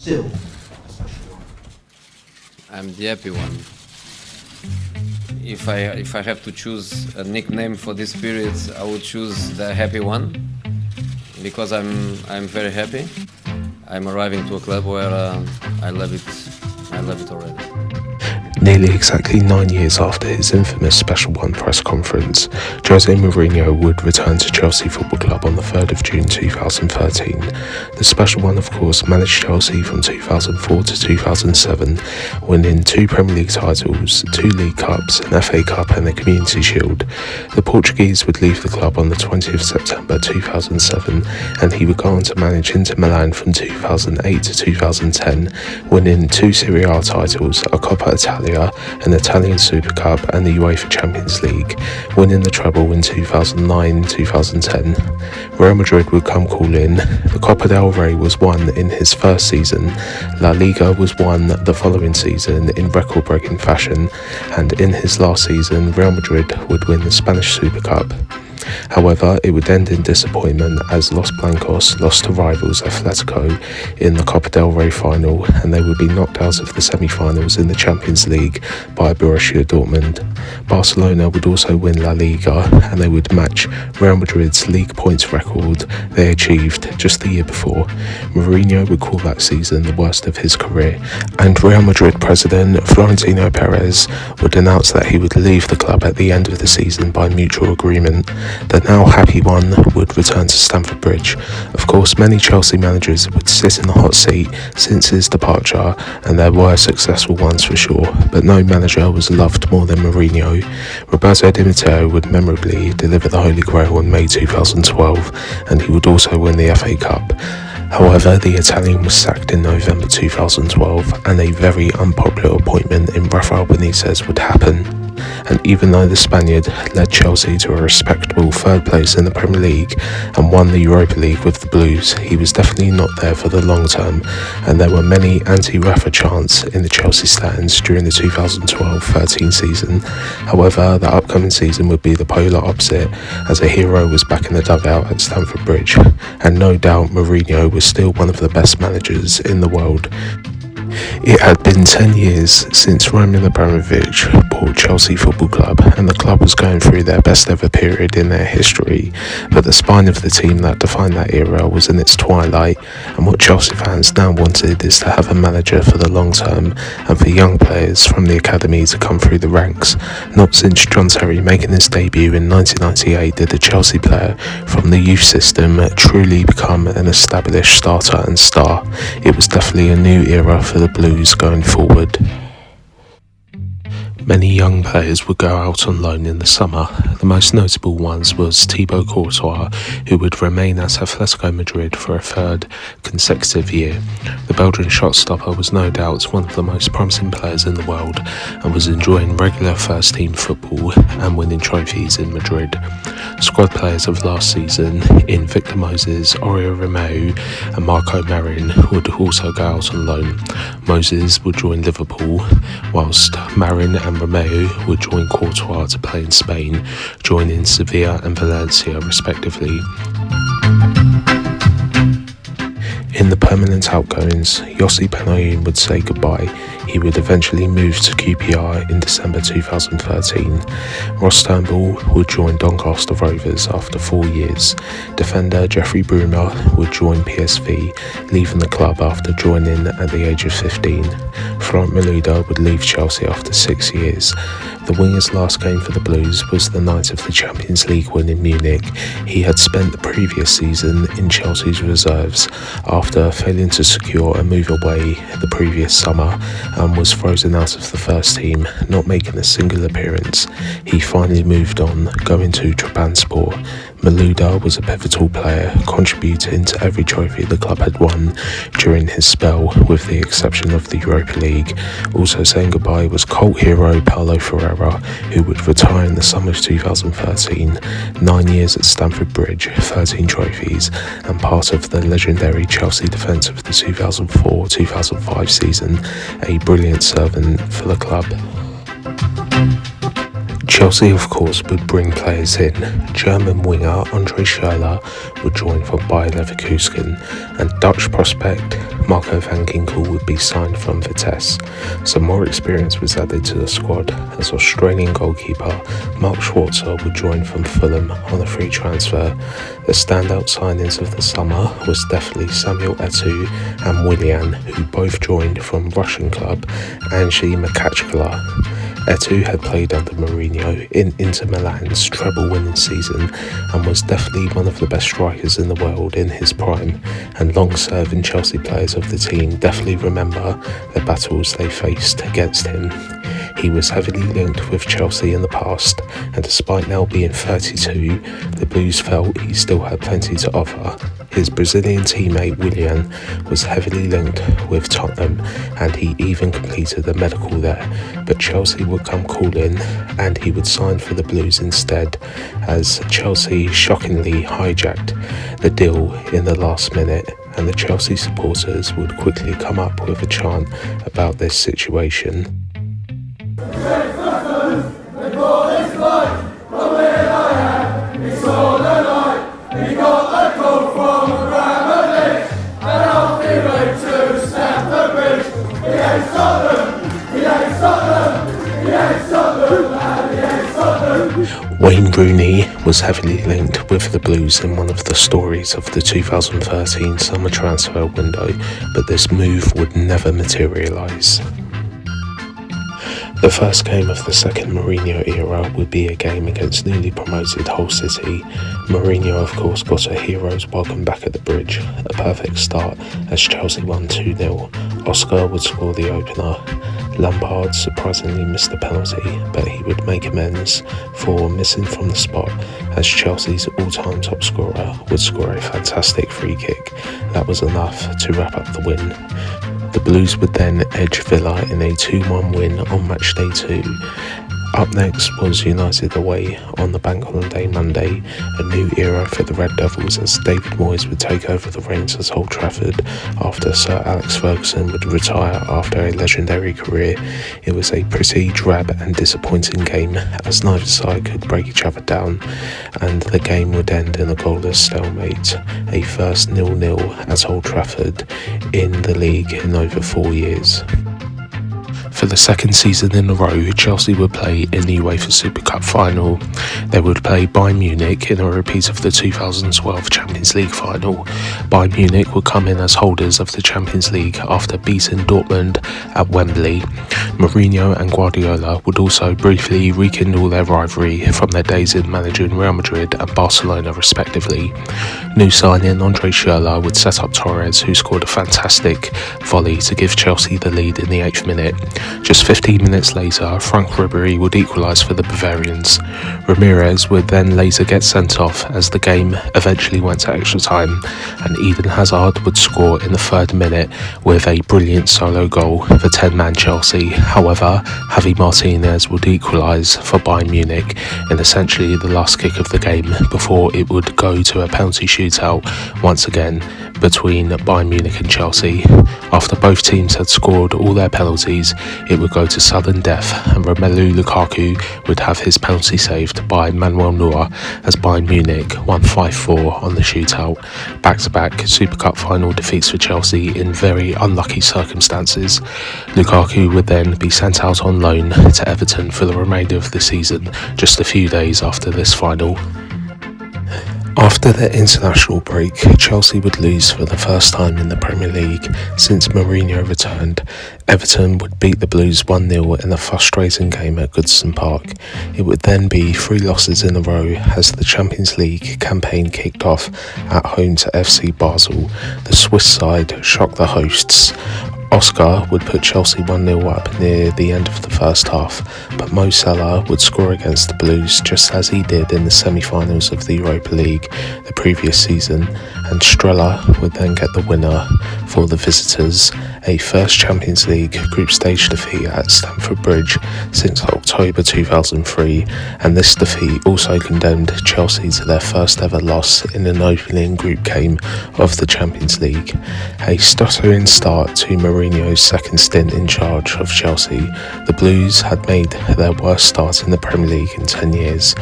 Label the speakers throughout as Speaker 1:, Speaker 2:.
Speaker 1: Still a special one.
Speaker 2: I'm the happy one. If I have to choose a nickname for this period, I would choose the happy one, because I'm very happy. I'm arriving to a club where I love it already.
Speaker 3: Nearly exactly 9 years after his infamous Special One press conference, Jose Mourinho would return to Chelsea Football Club on the 3rd of June 2013. The Special One, of course, managed Chelsea from 2004 to 2007, winning 2 Premier League titles, 2 League Cups, an FA Cup and a Community Shield. The Portuguese would leave the club on the 20th of September 2007, and he would go on to manage Inter Milan from 2008 to 2010, winning 2 Serie A titles, a Coppa Italia, an Italian Super Cup and the UEFA Champions League, winning the treble in 2009-2010. Real Madrid would come calling. The Copa del Rey was won in his first season, La Liga was won the following season in record-breaking fashion, and in his last season, Real Madrid would win the Spanish Super Cup. However, it would end in disappointment as Los Blancos lost to rivals Atletico in the Copa del Rey final, and they would be knocked out of the semi-finals in the Champions League by Borussia Dortmund. Barcelona would also win La Liga, and they would match Real Madrid's league points record they achieved just the year before. Mourinho would call that season the worst of his career, and Real Madrid president Florentino Perez would announce that he would leave the club at the end of the season by mutual agreement. The now happy one would return to Stamford Bridge. Of course, many Chelsea managers would sit in the hot seat since his departure, and there were successful ones for sure, but no manager was loved more than Mourinho. Roberto Di Matteo would memorably deliver the Holy Grail in May 2012, and he would also win the FA Cup. However, the Italian was sacked in November 2012, and a very unpopular appointment in Rafael Benitez would happen. And even though the Spaniard led Chelsea to a respectable 3rd place in the Premier League and won the Europa League with the Blues, he was definitely not there for the long term, and there were many anti-Rafa chants in the Chelsea stands during the 2012-13 season. However, the upcoming season would be the polar opposite, as a hero was back in the dugout at Stamford Bridge, and no doubt Mourinho was still one of the best managers in the world. It had been 10 years since Roman Abramovich bought Chelsea Football Club, and the club was going through their best ever period in their history, but the spine of the team that defined that era was in its twilight, and what Chelsea fans now wanted is to have a manager for the long term and for young players from the academy to come through the ranks. Not since John Terry making his debut in 1998 did a Chelsea player from the youth system truly become an established starter and star. It was definitely a new era for the Blues going forward. Many young players would go out on loan in the summer. The most notable ones was Thibaut Courtois, who would remain at Atletico Madrid for a 3rd consecutive year. The Belgian shot stopper was no doubt one of the most promising players in the world and was enjoying regular first-team football and winning trophies in Madrid. Squad players of last season in Victor Moses, Oriol Romeu and Marco Marin would also go out on loan. Moses would join Liverpool, whilst Marin and Romeu would join Courtois to play in Spain, joining Sevilla and Valencia respectively. In the permanent outgoings, Yossi Benayoun would say goodbye. He would eventually move to QPR in December 2013. Ross Turnbull would join Doncaster Rovers after 4 years. Defender Jeffrey Brumer would join PSV, leaving the club after joining at the age of 15. Florent Malouda would leave Chelsea after 6 years. The winger's last game for the Blues was the night of the Champions League win in Munich. He had spent the previous season in Chelsea's reserves after failing to secure a move away the previous summer, and was frozen out of the first team, not making a single appearance. He finally moved on, going to Trabzonspor. Malouda was a pivotal player, contributing to every trophy the club had won during his spell, with the exception of the Europa League. Also saying goodbye was cult hero Paulo Ferreira, who would retire in the summer of 2013. 9 years at Stamford Bridge, 13 trophies, and part of the legendary Chelsea defence of the 2004-2005 season, a brilliant servant for the club. Chelsea, of course, would bring players in. German winger Andre Schürrle would join from Bayer Leverkusen, and Dutch prospect Marco van Ginkel would be signed from Vitesse. Some more experience was added to the squad, as Australian goalkeeper Mark Schwarzer would join from Fulham on a free transfer. The standout signings of the summer was definitely Samuel Eto'o and Willian, who both joined from Russian club Anzhi Makachkala. Eto'o had played under Mourinho in Inter Milan's treble-winning season and was definitely one of the best strikers in the world in his prime, and long-serving Chelsea players of the team definitely remember the battles they faced against him. He was heavily linked with Chelsea in the past, and despite now being 32, the Blues felt he still had plenty to offer. His Brazilian teammate Willian was heavily linked with Tottenham, and he even completed a medical there, but Chelsea would come calling and he would sign for the Blues instead, as Chelsea shockingly hijacked the deal in the last minute, and the Chelsea supporters would quickly come up with a chant about this situation. Wayne Rooney was heavily linked with the Blues in one of the stories of the 2013 summer transfer window, but this move would never materialise. The first game of the second Mourinho era would be a game against newly promoted Hull City. Mourinho, of course, got a hero's welcome back at the Bridge, a perfect start as Chelsea won 2-0. Oscar would score the opener. Lampard surprisingly missed the penalty, but he would make amends for missing from the spot as Chelsea's all-time top scorer would score a fantastic free kick. That was enough to wrap up the win. The Blues would then edge Villa in a 2-1 win on matchday 2. Up next was United away on the Bank Holiday Monday, a new era for the Red Devils as David Moyes would take over the reins at Old Trafford after Sir Alex Ferguson would retire after a legendary career. It was a pretty drab and disappointing game as neither side could break each other down, and the game would end in a goalless stalemate, a first 0-0 at Old Trafford in the league in over 4 years. For the second season in a row, Chelsea would play in the UEFA Super Cup final. They would play Bayern Munich in a repeat of the 2012 Champions League final. Bayern Munich would come in as holders of the Champions League after beating Dortmund at Wembley. Mourinho and Guardiola would also briefly rekindle their rivalry from their days in managing Real Madrid and Barcelona respectively. New signing Andre Schürrle would set up Torres, who scored a fantastic volley to give Chelsea the lead in the 8th minute. Just 15 minutes later, Frank Ribery would equalise for the Bavarians. Ramirez would then later get sent off as the game eventually went to extra time, and Eden Hazard would score in the 3rd minute with a brilliant solo goal for 10-man Chelsea. However, Javi Martinez would equalise for Bayern Munich in essentially the last kick of the game before it would go to a penalty shootout once again between Bayern Munich and Chelsea. After both teams had scored all their penalties, it would go to sudden death, and Romelu Lukaku would have his penalty saved by Manuel Neuer as Bayern Munich won 5-4 on the shootout. Back-to-back Super Cup final defeats for Chelsea in very unlucky circumstances. Lukaku would then be sent out on loan to Everton for the remainder of the season, just a few days after this final. After the international break, Chelsea would lose for the first time in the Premier League since Mourinho returned. Everton would beat the Blues 1-0 in a frustrating game at Goodison Park. It would then be 3 losses in a row as the Champions League campaign kicked off at home to FC Basel. The Swiss side shocked the hosts. Oscar would put Chelsea 1-0 up near the end of the first half, but Mo Salah would score against the Blues just as he did in the semi-finals of the Europa League the previous season, and Strella would then get the winner for the visitors, a first Champions League group stage defeat at Stamford Bridge since October 2003, and this defeat also condemned Chelsea to their first ever loss in an opening group game of the Champions League. A stuttering start to Mourinho's Mourinho's second stint in charge of Chelsea, the Blues had made their worst start in the Premier League in 10 years.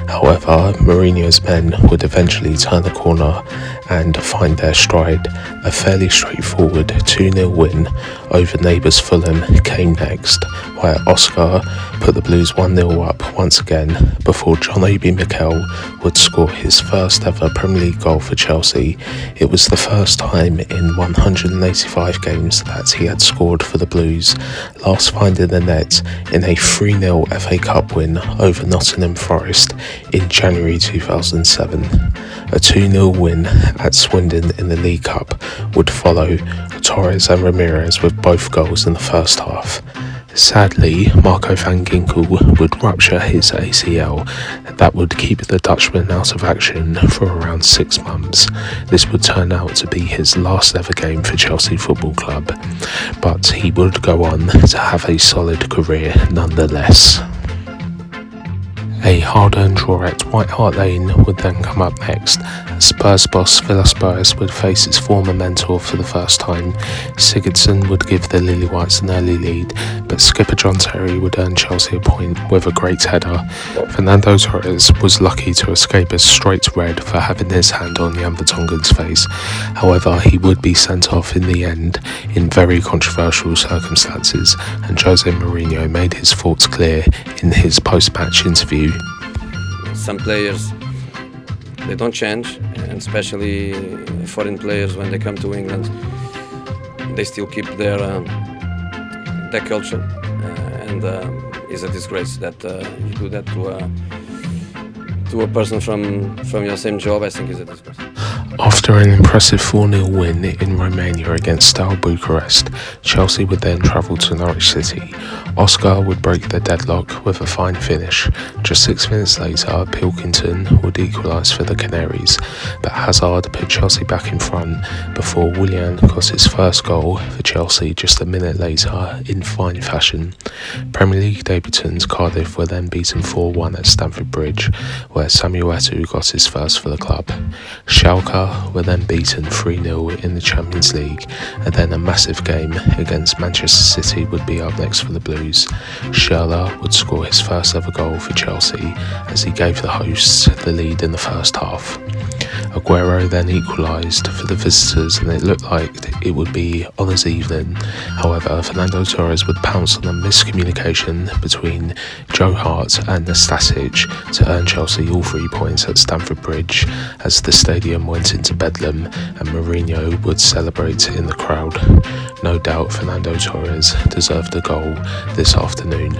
Speaker 3: However, Mourinho's men would eventually turn the corner and find their stride. A fairly straightforward 2-0 win over neighbours Fulham came next, where Oscar put the Blues 1-0 up once again before John Obi Mikel would score his first ever Premier League goal for Chelsea. It was the first time in 185 games that he had scored for the Blues, last finding the net in a 3-0 FA Cup win over Nottingham Forest in January 2007. A 2-0 win at Swindon in the League Cup would follow Torres and Ramirez with both goals in the first half. Sadly, Marco van Ginkel would rupture his ACL. That would keep the Dutchman out of action for around 6 months. This would turn out to be his last ever game for Chelsea Football Club, but he would go on to have a solid career nonetheless. A hard-earned draw at White Hart Lane would then come up next. Spurs boss Villas-Boas would face his former mentor for the first time. Sigurdsson would give the Lily Whites an early lead, but skipper John Terry would earn Chelsea a point with a great header. Fernando Torres was lucky to escape a straight red for having his hand on Jan Vertonghen's face. However, he would be sent off in the end in very controversial circumstances, and Jose Mourinho made his thoughts clear in his post-match interview.
Speaker 2: Some players, they don't change, and especially foreign players, when they come to England, they still keep their culture, and it's a disgrace that you do that to a person from your same job. I think it's a disgrace.
Speaker 3: After an impressive 4-0 win in Romania against Steaua Bucharest, Chelsea would then travel to Norwich City. Oscar would break the deadlock with a fine finish. Just 6 minutes later, Pilkington would equalise for the Canaries, but Hazard put Chelsea back in front before Willian got his first goal for Chelsea just a minute later in fine fashion. Premier League debutants Cardiff were then beaten 4-1 at Stamford Bridge, where Samuel Eto'o got his first for the club. Schalke were then beaten 3-0 in the Champions League, and then a massive game against Manchester City would be up next for the Blues. Schürrle would score his first ever goal for Chelsea as he gave the hosts the lead in the first half. Aguero then equalised for the visitors, and it looked like it would be honours evening. However, Fernando Torres would pounce on a miscommunication between Joe Hart and Nastasic to earn Chelsea all 3 points at Stamford Bridge as the stadium went into bedlam, and Mourinho would celebrate in the crowd. No doubt Fernando Torres deserved a goal this afternoon.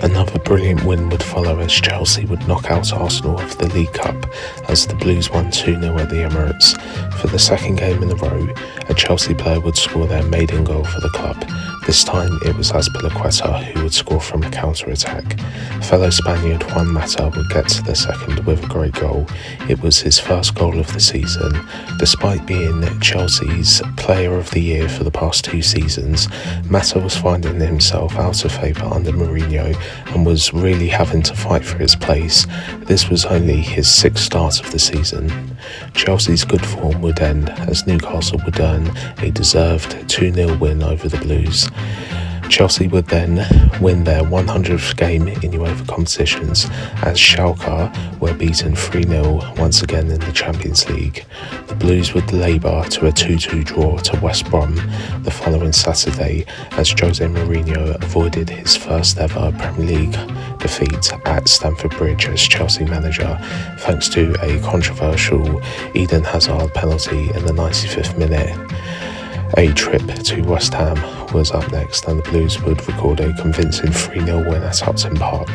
Speaker 3: Another brilliant win would follow as Chelsea would knock out Arsenal of the League Cup as the Blues won 2-0 at the Emirates. For the second game in a row, a Chelsea player would score their maiden goal for the club. This time it was Azpilicueta who would score from a counter-attack. Fellow Spaniard Juan Mata would get to the second with a great goal. It was his first goal of the season. Despite being Chelsea's Player of the Year for the past 2 seasons, Mata was finding himself out of favour under Mourinho and was really having to fight for his place. This was only his 6th start of the season. Chelsea's good form would end as Newcastle would earn a deserved 2-0 win over the Blues. Chelsea would then win their 100th game in UEFA competitions as Schalke were beaten 3-0 once again in the Champions League. The Blues would labour to a 2-2 draw to West Brom the following Saturday as Jose Mourinho avoided his first ever Premier League defeat at Stamford Bridge as Chelsea manager thanks to a controversial Eden Hazard penalty in the 95th minute. A trip to West Ham was up next, and the Blues would record a convincing 3-0 win at Upton Park.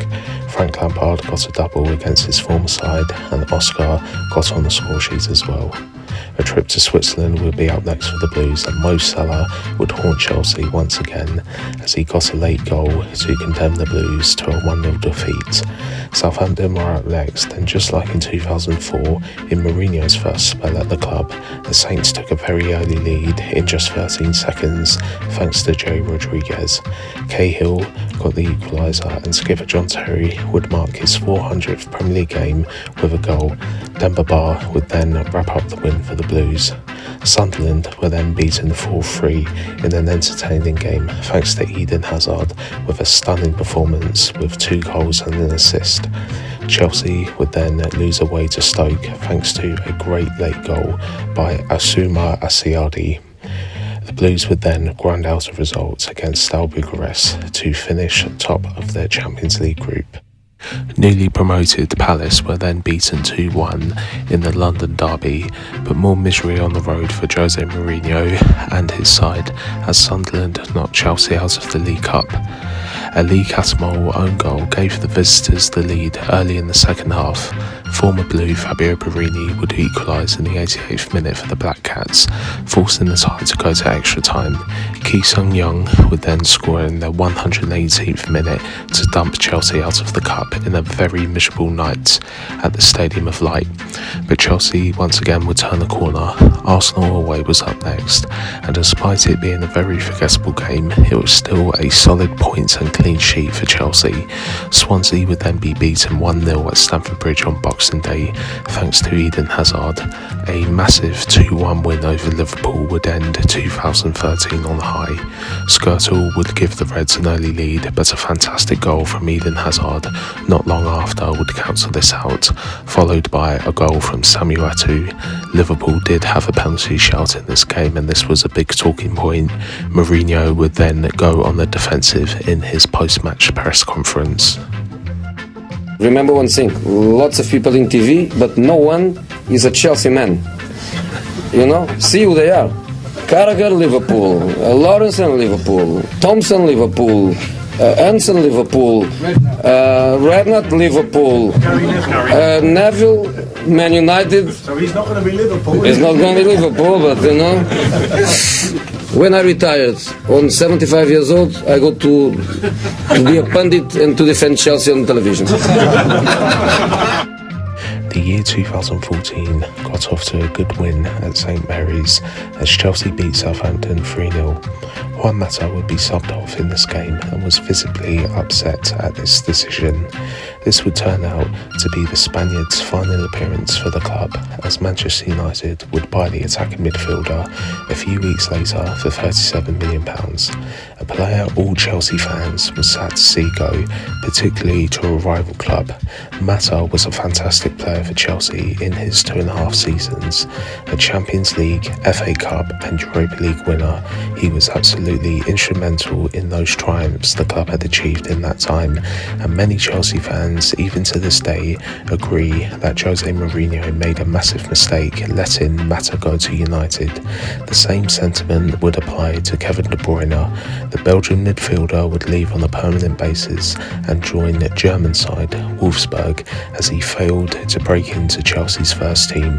Speaker 3: Frank Lampard got a double against his former side, and Oscar got on the score sheet as well. A trip to Switzerland would be up next for the Blues, and Mo Salah would haunt Chelsea once again as he got a late goal to condemn the Blues to a 1-0 defeat. Southampton were up next, and just like in 2004, in Mourinho's first spell at the club, the Saints took a very early lead in just 13 seconds thanks to Jay Rodriguez. Cahill got the equaliser, and skipper John Terry would mark his 400th Premier League game with a goal. Demba Ba would then wrap up the win for the Blues. Sunderland were then beaten 4-3 in an entertaining game thanks to Eden Hazard with a stunning performance with 2 goals and an assist. Chelsea would then lose away to Stoke thanks to a great late goal by Asuma Asiadi. The Blues would then grind out a result against Steaua Bucharest to finish top of their Champions League group. Newly promoted Palace were then beaten 2-1 in the London derby, but more misery on the road for Jose Mourinho and his side as Sunderland knocked Chelsea out of the League Cup. A Lee Catamol own goal gave the visitors the lead early in the second half. Former Blue Fabio Borini would equalise in the 88th minute for the Black Cats, forcing the tie to go to extra time. Ki Sung-young would then score in the 118th minute to dump Chelsea out of the cup in a very miserable night at the Stadium of Light. But Chelsea once again would turn the corner. Arsenal away was up next, and despite it being a very forgettable game, it was still a solid point and clean sheet for Chelsea. Swansea would then be beaten 1-0 at Stamford Bridge on Boxing Day thanks to Eden Hazard. A massive 2-1 win over Liverpool would end 2013 on a high. Skirtle would give the Reds an early lead, but a fantastic goal from Eden Hazard not long after would cancel this out, followed by a goal from Samuel Eto'o. Liverpool did have a penalty shout in this game, and this was a big talking point. Mourinho would then go on the defensive in his post-match press conference.
Speaker 2: Remember one thing, lots of people in TV, but no one is a Chelsea man. You know, see who they are. Carragher, Liverpool, Lawrence and Liverpool, Thompson, Liverpool, Hansen, Liverpool, Redknapp, Liverpool, Neville, Man United.
Speaker 1: So he's not going to be Liverpool.
Speaker 2: He's not going to be Liverpool, but you know. When I retired, on 75 years old, I got to be a pundit and to defend Chelsea on television.
Speaker 3: The year 2014 got off to a good win at St Mary's as Chelsea beat Southampton 3-0. Juan Mata would be subbed off in this game and was visibly upset at this decision. This would turn out to be the Spaniard's final appearance for the club, as Manchester United would buy the attacking midfielder a few weeks later for £37 million. A player all Chelsea fans were sad to see go, particularly to a rival club. Mata was a fantastic player for Chelsea in his 2.5 seasons. A Champions League, FA Cup and Europa League winner, he was absolutely instrumental in those triumphs the club had achieved in that time, and many Chelsea fans, even to this day, agree that Jose Mourinho made a massive mistake letting Mata go to United. The same sentiment would apply to Kevin De Bruyne. The Belgian midfielder would leave on a permanent basis and join the German side, Wolfsburg, as he failed to break into Chelsea's first team.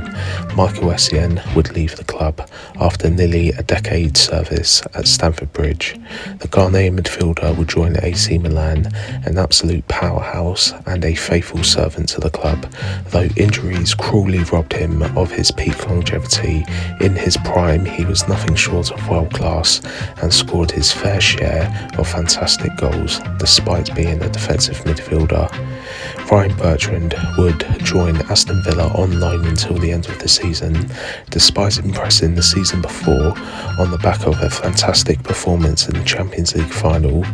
Speaker 3: Michael Essien would leave the club after nearly a decade's service at Stamford Bridge. The Ghanaian midfielder would join AC Milan, an absolute powerhouse and a faithful servant to the club, though injuries cruelly robbed him of his peak longevity. In his prime, he was nothing short of world class and scored his fair share of fantastic goals, despite being a defensive midfielder. Ryan Bertrand would join Aston Villa on loan until the end of the season. Despite impressing the season before on the back of a fantastic performance in the Champions League final,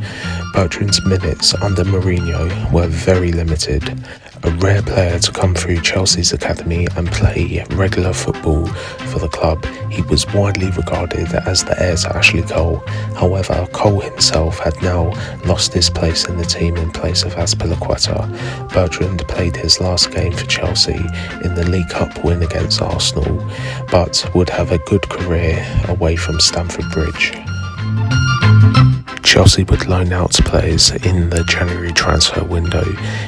Speaker 3: Bertrand's minutes under Mourinho were very limited. A rare player to come through Chelsea's academy and play regular football for the club, he was widely regarded as the heir to Ashley Cole. However, Cole himself had now lost his place in the team in place of Azpilicueta. Bertrand played his last game for Chelsea in the League Cup win against Arsenal, but would have a good career away from Stamford Bridge. Chelsea would loan out players in the January transfer window,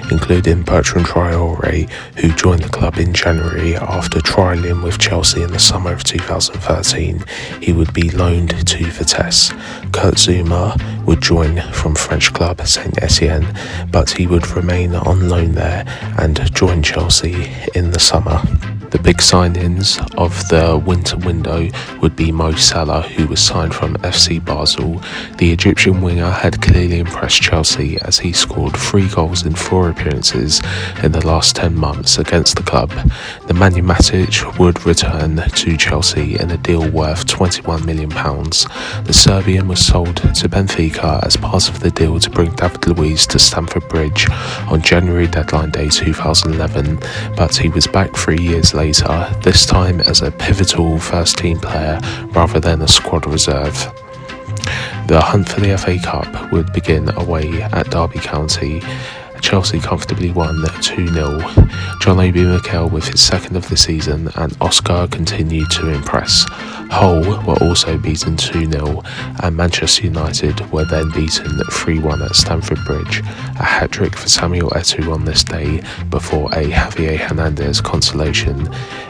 Speaker 3: including Bertrand Traoré, who joined the club in January after trialling with Chelsea in the summer of 2013. He would be loaned to Vitesse. Kurt Zouma would join from French club Saint Etienne, but he would remain on loan there and join Chelsea in the summer. The big signings of the winter window would be Mo Salah, who was signed from FC Basel. The Egyptian winger had clearly impressed Chelsea as he scored 3 goals in 4 appearances in the last 10 months against the club. Nemanja Matic would return to Chelsea in a deal worth £21 million. The Serbian was sold to Benfica as part of the deal to bring David Luiz to Stamford Bridge on January deadline day 2011, but he was back 3 years later, this time as a pivotal first-team player rather than a squad reserve. The hunt for the FA Cup would begin away at Derby County. Chelsea comfortably won 2-0. John Obi Mikel with his second of the season, and Oscar continued to impress. Hull were also beaten 2-0, and Manchester United were then beaten 3-1 at Stamford Bridge. A hat-trick for Samuel Eto'o on this day before a Javier Hernandez consolation.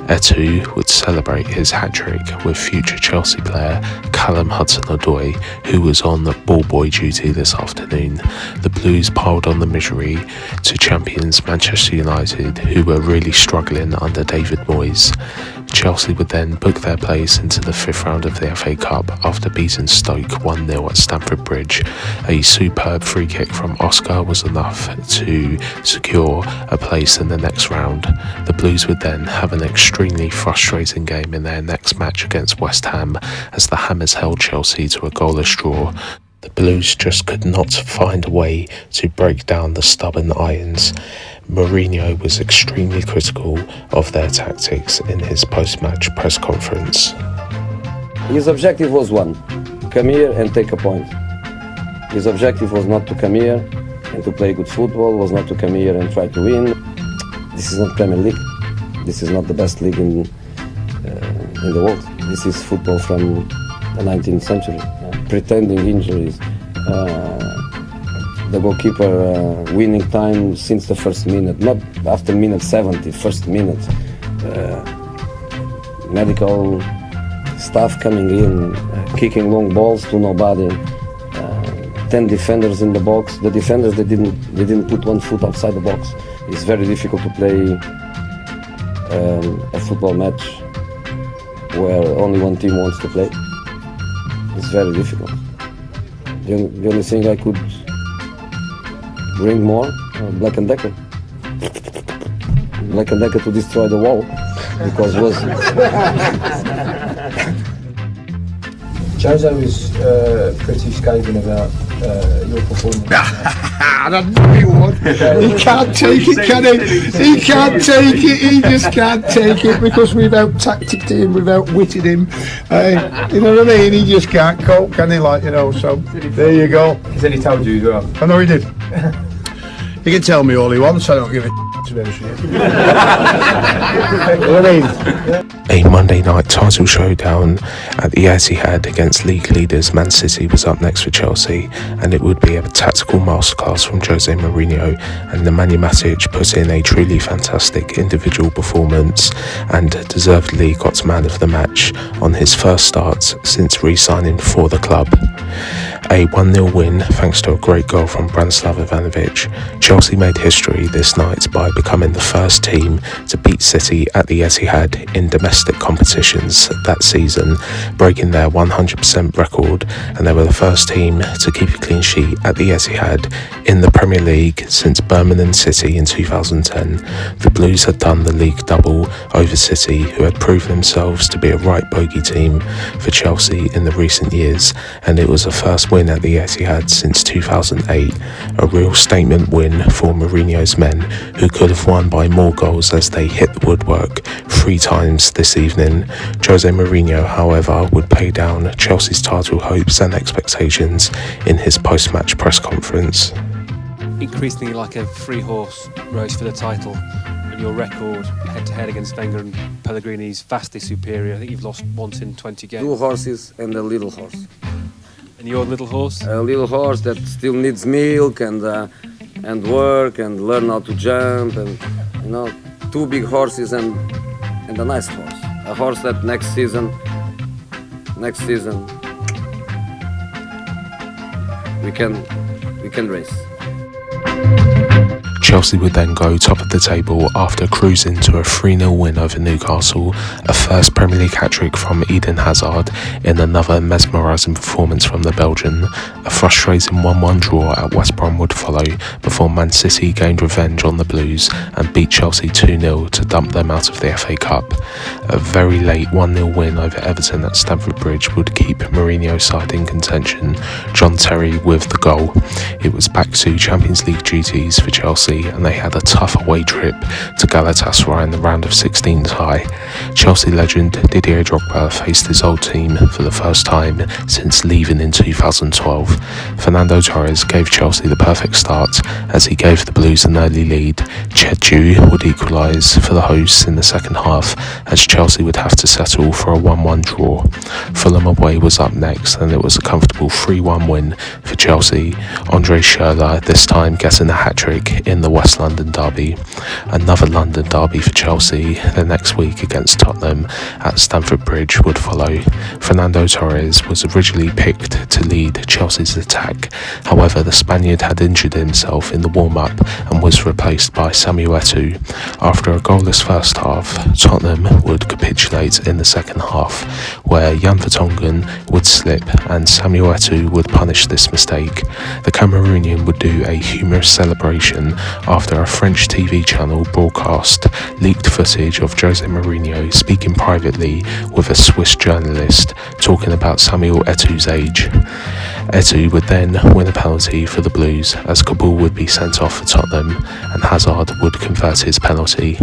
Speaker 3: Eto'o would celebrate his hat-trick with future Chelsea player Callum Hudson-Odoi, who was on ball boy duty this afternoon. The Blues piled on the misery to champions Manchester United, who were really struggling under David Moyes. Chelsea would then book their place into the 5th round of the FA Cup after beating Stoke 1-0 at Stamford Bridge. A superb free kick from Oscar was enough to secure a place in the next round. The Blues would then have an extremely frustrating game in their next match against West Ham as the Hammers held Chelsea to a goalless draw. The Blues just could not find a way to break down the stubborn Irons. Mourinho was extremely critical of their tactics in his post-match press conference.
Speaker 2: His objective was one: come here and take a point. His objective was not to come here and to play good football, was not to come here and try to win. This is not Premier League. This is not the best league in the world. This is football from the 19th century. Pretending injuries. The goalkeeper winning time since the first minute, not after minute 70, first minute. Medical staff coming in, kicking long balls to nobody. 10 defenders in the box. The defenders they didn't put one foot outside the box. It's very difficult to play a football match where only one team wants to play. It's very difficult. The only thing I could bring more, Black and Decker. Black and Decker to destroy the wall, because was.
Speaker 1: Jose was pretty scathing about your performance.
Speaker 4: He can't take it, can he? He can't take it. He just can't take it because we've out-tacticked him, we've outwitted him. You know what I mean? He just can't cope, can he? Like, you know. So there you go.
Speaker 1: He said he told you as well.
Speaker 4: I know he did. He can tell me all he wants. I don't give a to be honest with you. You know what I mean?
Speaker 3: A Monday night title showdown at the Etihad against league leaders Man City was up next for Chelsea, and it would be a tactical masterclass from Jose Mourinho, and Nemanja Matic put in a truly fantastic individual performance and deservedly got man of the match on his first start since re-signing for the club. A 1-0 win thanks to a great goal from Branislav Ivanovic. Chelsea made history this night by becoming the first team to beat City at the Etihad in domestic competitions that season, breaking their 100% record, and they were the first team to keep a clean sheet at the Etihad in the Premier League since Birmingham City in 2010. The Blues had done the league double over City, who had proven themselves to be a right bogey team for Chelsea in the recent years, and it was a first win at the Etihad since 2008, a real statement win for Mourinho's men, who could have won by more goals as they hit the woodwork 3 times this evening. Jose Mourinho, however, would pay down Chelsea's title hopes and expectations in his post-match press conference.
Speaker 5: Increasingly like a 3-horse race for the title, and your record head-to-head against Wenger and Pellegrini is vastly superior. I think you've lost once in 20 games.
Speaker 2: 2 horses and a little horse.
Speaker 5: And your little horse?
Speaker 2: A little horse that still needs milk and work and learn how to jump, and 2 big horses and a nice horse. A horse that next season we can race.
Speaker 3: Chelsea would then go top of the table after cruising to a 3-0 win over Newcastle, a first Premier League hat-trick from Eden Hazard in another mesmerising performance from the Belgian. A frustrating 1-1 draw at West Brom would follow before Man City gained revenge on the Blues and beat Chelsea 2-0 to dump them out of the FA Cup. A very late 1-0 win over Everton at Stamford Bridge would keep Mourinho's side in contention, John Terry with the goal. It was back to Champions League duties for Chelsea and they had a tough away trip to Galatasaray in the round of 16 tie. Chelsea legend Didier Drogba faced his old team for the first time since leaving in 2012. Fernando Torres gave Chelsea the perfect start as he gave the Blues an early lead. Cheju would equalise for the hosts in the second half as Chelsea would have to settle for a 1-1 draw. Fulham away was up next and it was a comfortable 3-1 win for Chelsea. Andre Schürrle this time getting a hat-trick in the West London derby. Another London derby for Chelsea the next week against Tottenham at Stamford Bridge would follow. Fernando Torres was originally picked to lead Chelsea's attack, however the Spaniard had injured himself in the warm-up and was replaced by Samuel Eto'o. After a goalless first half, Tottenham would capitulate in the second half, where Jan Vertonghen would slip and Samuel Eto'o would punish this mistake. The Cameroonian would do a humorous celebration after a French TV channel broadcast leaked footage of Jose Mourinho speaking privately with a Swiss journalist talking about Samuel Eto'o's age. Eto'o would then win a penalty for the Blues as Kabul would be sent off for Tottenham and Hazard would convert his penalty.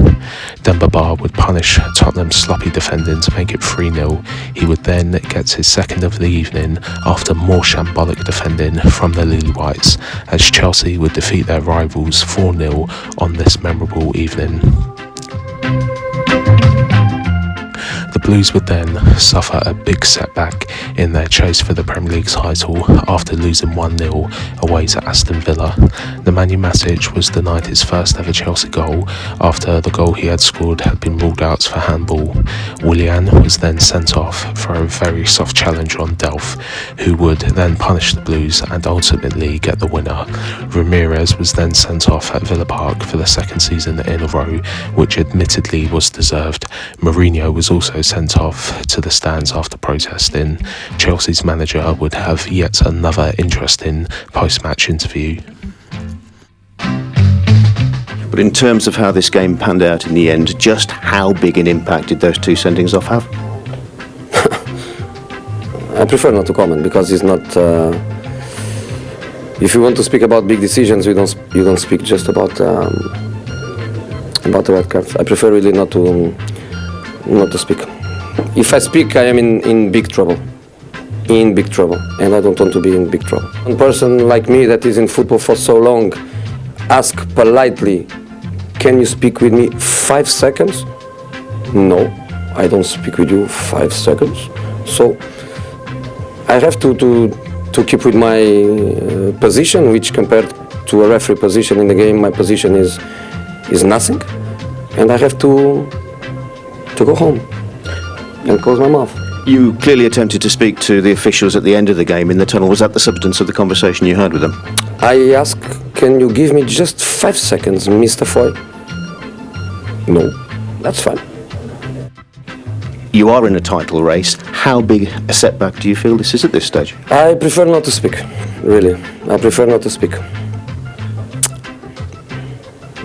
Speaker 3: Demba Ba would punish Tottenham's sloppy defending to make it 3-0. He would then get his second of the evening after more shambolic defending from the Lily Whites as Chelsea would defeat their rivals 4-0 on this memorable evening. The Blues would then suffer a big setback in their chase for the Premier League title after losing 1-0 away to Aston Villa. Nemanja Matic was denied his first ever Chelsea goal after the goal he had scored had been ruled out for handball. Willian was then sent off for a very soft challenge on Delph, who would then punish the Blues and ultimately get the winner. Ramirez was then sent off at Villa Park for the second season in a row, which admittedly was deserved. Mourinho was also sent off to the stands after protesting. Chelsea's manager would have yet another interesting post-match interview.
Speaker 6: But in terms of how this game panned out in the end, just how big an impact did those two sendings off have?
Speaker 2: I prefer not to comment because it's not. If you want to speak about big decisions, you don't speak just about the red cards. I prefer really not to speak. If I speak, I am in big trouble. In big trouble, and I don't want to be in big trouble. One person like me that is in football for so long, ask politely, can you speak with me 5 seconds? No, I don't speak with you 5 seconds. So I have to keep with my position, which compared to a referee position in the game, my position is nothing, and I have to go home and close my mouth.
Speaker 6: You clearly attempted to speak to the officials at the end of the game in the tunnel. Was that the substance of the conversation you had with them?
Speaker 2: I asked, can you give me just 5 seconds, Mr. Foy? No, that's fine.
Speaker 6: You are in a title race. How big a setback do you feel this is at this stage?
Speaker 2: I prefer not to speak, really. I prefer not to speak.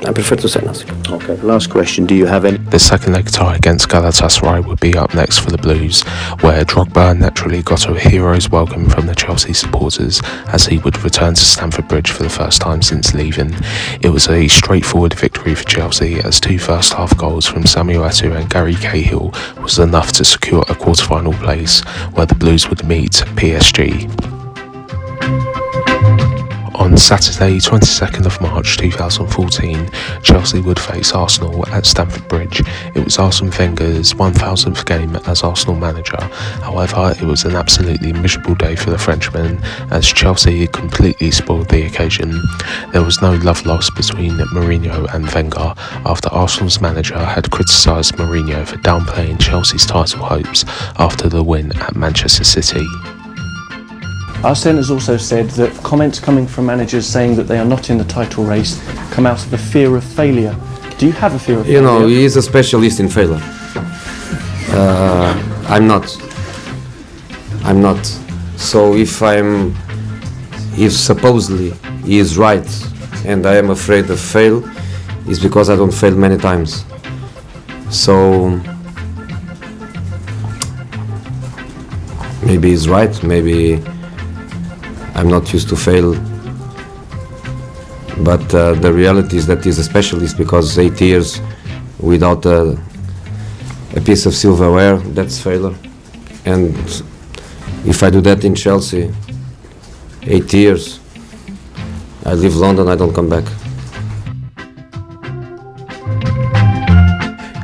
Speaker 2: I prefer to say nothing.
Speaker 6: Okay, last question. Do you have any?
Speaker 3: The second leg tie against Galatasaray would be up next for the Blues, where Drogba naturally got a hero's welcome from the Chelsea supporters as he would return to Stamford Bridge for the first time since leaving. It was a straightforward victory for Chelsea as 2 first-half goals from Samuel Eto'o and Gary Cahill was enough to secure a quarter-final place where the Blues would meet PSG. On Saturday, 22nd of March 2014, Chelsea would face Arsenal at Stamford Bridge. It was Arsene Wenger's 1000th game as Arsenal manager. However, it was an absolutely miserable day for the Frenchman as Chelsea completely spoiled the occasion. There was no love lost between Mourinho and Wenger after Arsenal's manager had criticised Mourinho for downplaying Chelsea's title hopes after the win at Manchester City.
Speaker 7: Arsene has also said that comments coming from managers saying that they are not in the title race come out of a fear of failure. Do you have a fear of failure?
Speaker 2: You know, he is a specialist in failure. I'm not. So if supposedly he is right and I am afraid of fail, it's because I don't fail many times. So maybe he's right, maybe I'm not used to fail. But the reality is that he's a specialist, because 8 years without a piece of silverware, that's failure. And if I do that in Chelsea, 8 years, I leave London, I don't come back.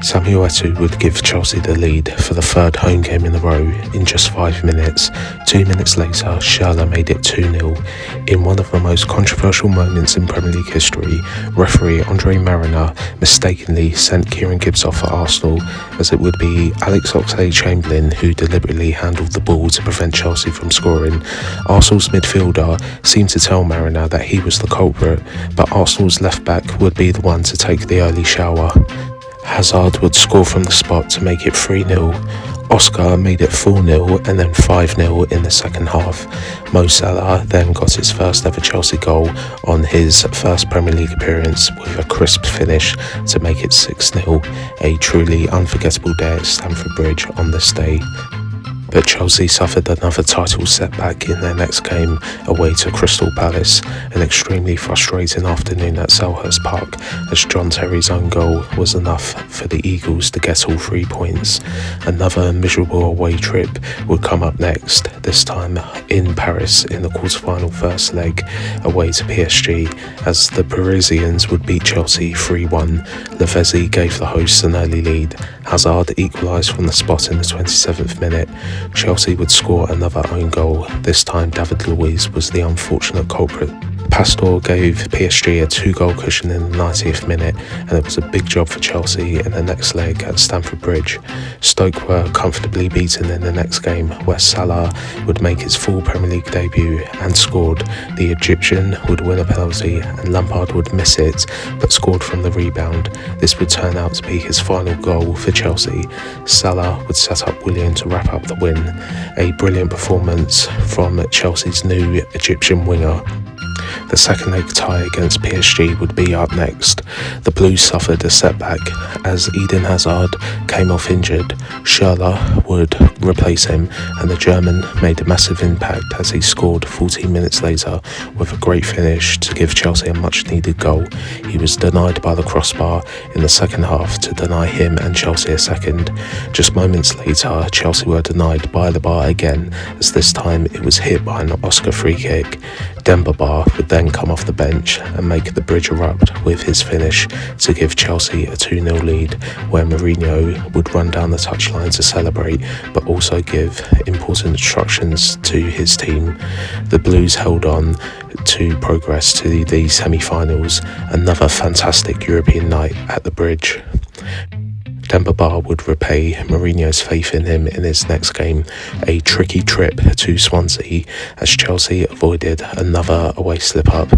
Speaker 3: Samuel Eto'o would give Chelsea the lead for the third home game in a row in just 5 minutes. 2 minutes later, Schürrle made it 2-0. In one of the most controversial moments in Premier League history, referee Andre Marriner mistakenly sent Kieran Gibbs off for Arsenal, as it would be Alex Oxlade-Chamberlain who deliberately handled the ball to prevent Chelsea from scoring. Arsenal's midfielder seemed to tell Marriner that he was the culprit, but Arsenal's left-back would be the one to take the early shower. Hazard would score from the spot to make it 3-0. Oscar made it 4-0 and then 5-0 in the second half. Mo Salah then got his first ever Chelsea goal on his first Premier League appearance with a crisp finish to make it 6-0, a truly unforgettable day at Stamford Bridge on this day. But Chelsea suffered another title setback in their next game away to Crystal Palace, an extremely frustrating afternoon at Selhurst Park, as John Terry's own goal was enough for the Eagles to get all 3 points. Another miserable away trip would come up next, this time in Paris in the quarter-final first leg away to PSG, as the Parisians would beat Chelsea 3-1. Lavezzi gave the hosts an early lead. Hazard equalised from the spot in the 27th minute. Chelsea would score another own goal. This time David Luiz was the unfortunate culprit. Pastore gave PSG a 2-goal cushion in the 90th minute, and it was a big job for Chelsea in the next leg at Stamford Bridge. Stoke were comfortably beaten in the next game, where Salah would make his full Premier League debut and scored. The Egyptian would win a penalty and Lampard would miss it, but scored from the rebound. This would turn out to be his final goal for Chelsea. Salah would set up Willian to wrap up the win. A brilliant performance from Chelsea's new Egyptian winger. The second leg tie against PSG would be up next. The Blues suffered a setback as Eden Hazard came off injured. Schürrle would replace him, and the German made a massive impact as he scored 14 minutes later with a great finish to give Chelsea a much needed goal. He was denied by the crossbar in the second half to deny him and Chelsea a second. Just moments later, Chelsea were denied by the bar again, as this time it was hit by an Oscar free kick. Demba Ba would then come off the bench and make the bridge erupt with his finish to give Chelsea a 2-0 lead, where Mourinho would run down the touchline to celebrate but also give important instructions to his team. The Blues held on to progress to the semi-finals, another fantastic European night at the Bridge. Demba Ba would repay Mourinho's faith in him in his next game, a tricky trip to Swansea, as Chelsea avoided another away slip-up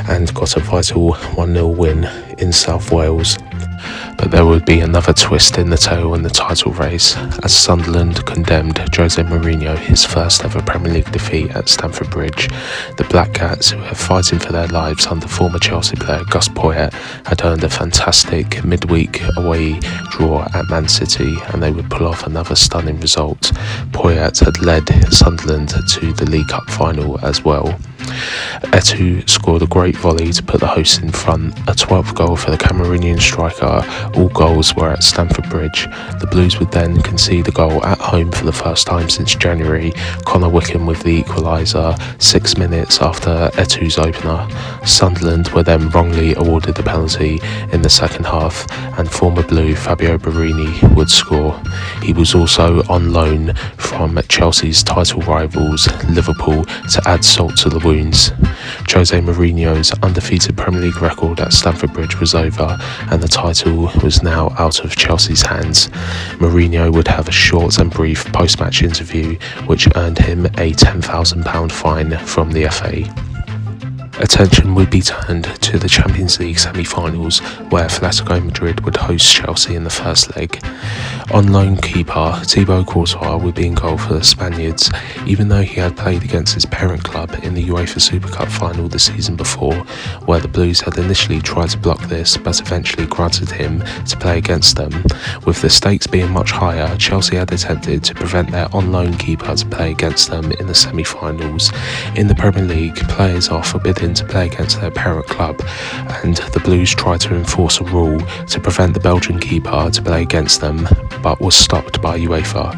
Speaker 3: and got a vital 1-0 win in South Wales. But there would be another twist in the tale in the title race, as Sunderland condemned Jose Mourinho his first ever Premier League defeat at Stamford Bridge. The Black Cats, who were fighting for their lives under former Chelsea player Gus Poyet, had earned a fantastic midweek away draw at Man City, and they would pull off another stunning result. Poyet had led Sunderland to the League Cup final as well. Eto'o scored a great volley to put the hosts in front, a 12th goal for the Cameroonian striker. All goals were at Stamford Bridge. The Blues would then concede a goal at home for the first time since January. Connor Wickham with the equaliser 6 minutes after Eto'o's opener. Sunderland were then wrongly awarded the penalty in the second half, and former Blue Fabio Borini would score. He was also on loan from Chelsea's title rivals Liverpool to add salt to the wound Blues. Jose Mourinho's undefeated Premier League record at Stamford Bridge was over, and the title was now out of Chelsea's hands. Mourinho would have a short and brief post-match interview, which earned him a £10,000 fine from the FA. Attention would be turned to the Champions League semi-finals, where Atletico Madrid would host Chelsea in the first leg. On loan keeper Thibaut Courtois would be in goal for the Spaniards, even though he had played against his parent club in the UEFA Super Cup final the season before, where the Blues had initially tried to block this but eventually granted him to play against them. With the stakes being much higher, Chelsea had attempted to prevent their on-loan keeper to play against them in the semi-finals. In the Premier League, players are forbidden to play against their parent club, and the Blues tried to enforce a rule to prevent the Belgian keeper to play against them, but was stopped by UEFA.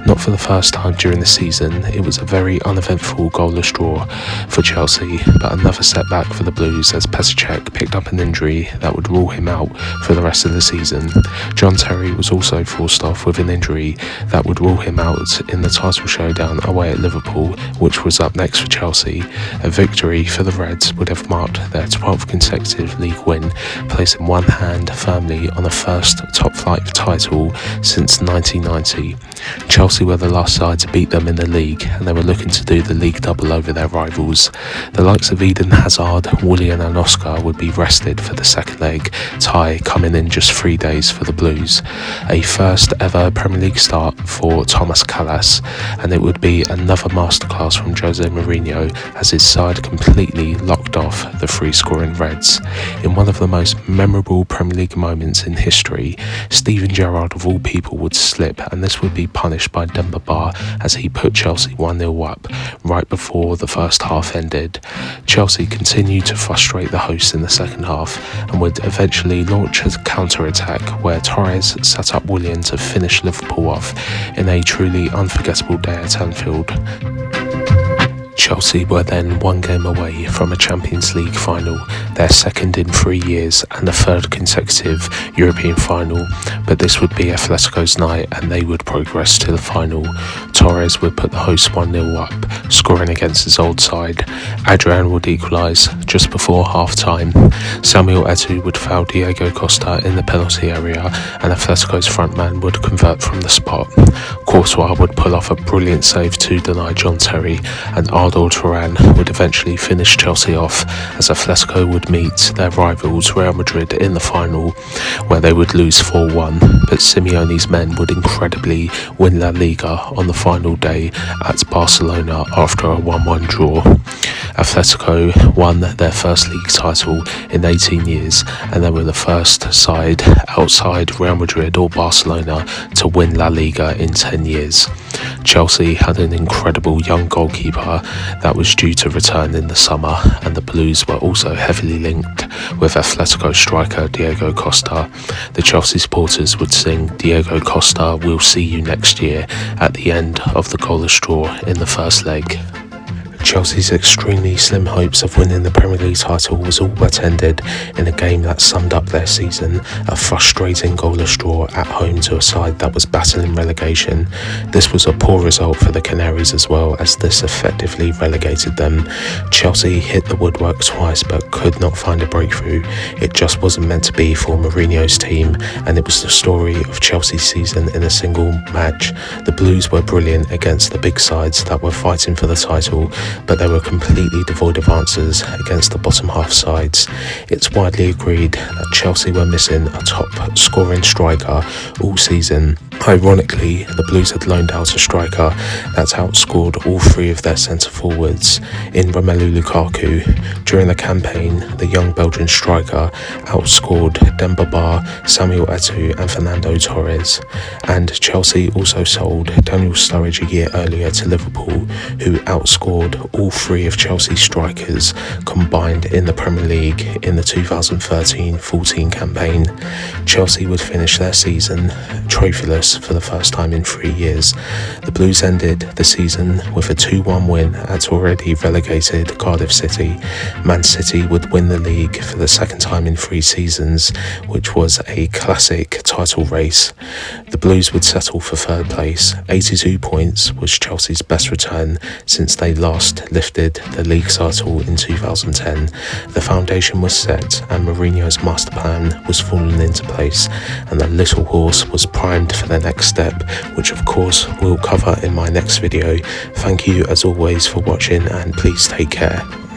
Speaker 3: Not for the first time during the season, it was a very uneventful goalless draw for Chelsea, but another setback for the Blues as Petr picked up an injury that would rule him out for the rest of the season. John Terry was also forced off with an injury that would rule him out in the title showdown away at Liverpool, which was up next for Chelsea. A victory for the Reds would have marked their 12th consecutive league win, placing one hand firmly on a first top-flight title since 1990. Chelsea were the last side to beat them in the league, and they were looking to do the league double over their rivals. The likes of Eden Hazard, Willian and Oscar would be rested for the second leg tie, coming in just 3 days for the Blues. A first ever Premier League start for Thomas Callas, and it would be another masterclass from Jose Mourinho as his side completely locked off the free-scoring Reds. In one of the most memorable Premier League moments in history, Steven Gerrard of all people would slip, and this would be punished by Demba Ba as he put Chelsea 1-0 up right before the first half ended. Chelsea continued to frustrate the hosts in the second half and would eventually launch a counter-attack where Torres set up Willian to finish Liverpool off in a truly unforgettable day at Anfield. Chelsea were then one game away from a Champions League final, their second in 3 years and a third consecutive European final, but this would be Atletico's night and they would progress to the final. Torres would put the hosts 1-0 up, scoring against his old side. Adrian would equalise just before half-time. Samuel Eto'o would foul Diego Costa in the penalty area, and Atletico's frontman would convert from the spot. Courtois would pull off a brilliant save to deny John Terry, and Arnold Turan would eventually finish Chelsea off as Atletico would meet their rivals Real Madrid in the final, where they would lose 4-1, but Simeone's men would incredibly win La Liga on the final day at Barcelona after a 1-1 draw. Atletico won their first league title in 18 years, and they were the first side outside Real Madrid or Barcelona to win La Liga in 10 years. Chelsea had an incredible young goalkeeper that was due to return in the summer, and the Blues were also heavily linked with Atletico striker Diego Costa. The Chelsea supporters would sing "Diego Costa, we'll see you next year" at the end of the goalless draw in the first leg. Chelsea's extremely slim hopes of winning the Premier League title was all but ended in a game that summed up their season, a frustrating goalless draw at home to a side that was battling relegation. This was a poor result for the Canaries as well, as this effectively relegated them. Chelsea hit the woodwork twice but could not find a breakthrough. It just wasn't meant to be for Mourinho's team, and it was the story of Chelsea's season in a single match. The Blues were brilliant against the big sides that were fighting for the title, but they were completely devoid of answers against the bottom half sides. It's widely agreed that Chelsea were missing a top scoring striker all season. Ironically, the Blues had loaned out a striker that outscored all three of their centre forwards in Romelu Lukaku. During the campaign, the young Belgian striker outscored Demba Ba, Samuel Eto'o and Fernando Torres. And Chelsea also sold Daniel Sturridge a year earlier to Liverpool, who outscored all three of Chelsea's strikers combined in the Premier League in the 2013-14 campaign. Chelsea would finish their season trophyless winless for the first time in 3 years. The Blues ended the season with a 2-1 win at already relegated Cardiff City. Man City would win the league for the second time in 3 seasons, which was a classic title race. The Blues would settle for third place. 82 points was Chelsea's best return since they last lifted the league title in 2010. The foundation was set and Mourinho's master plan was falling into place, and the little horse was primed for the next step, which of course we'll cover in my next video. Thank you as always for watching, and please take care.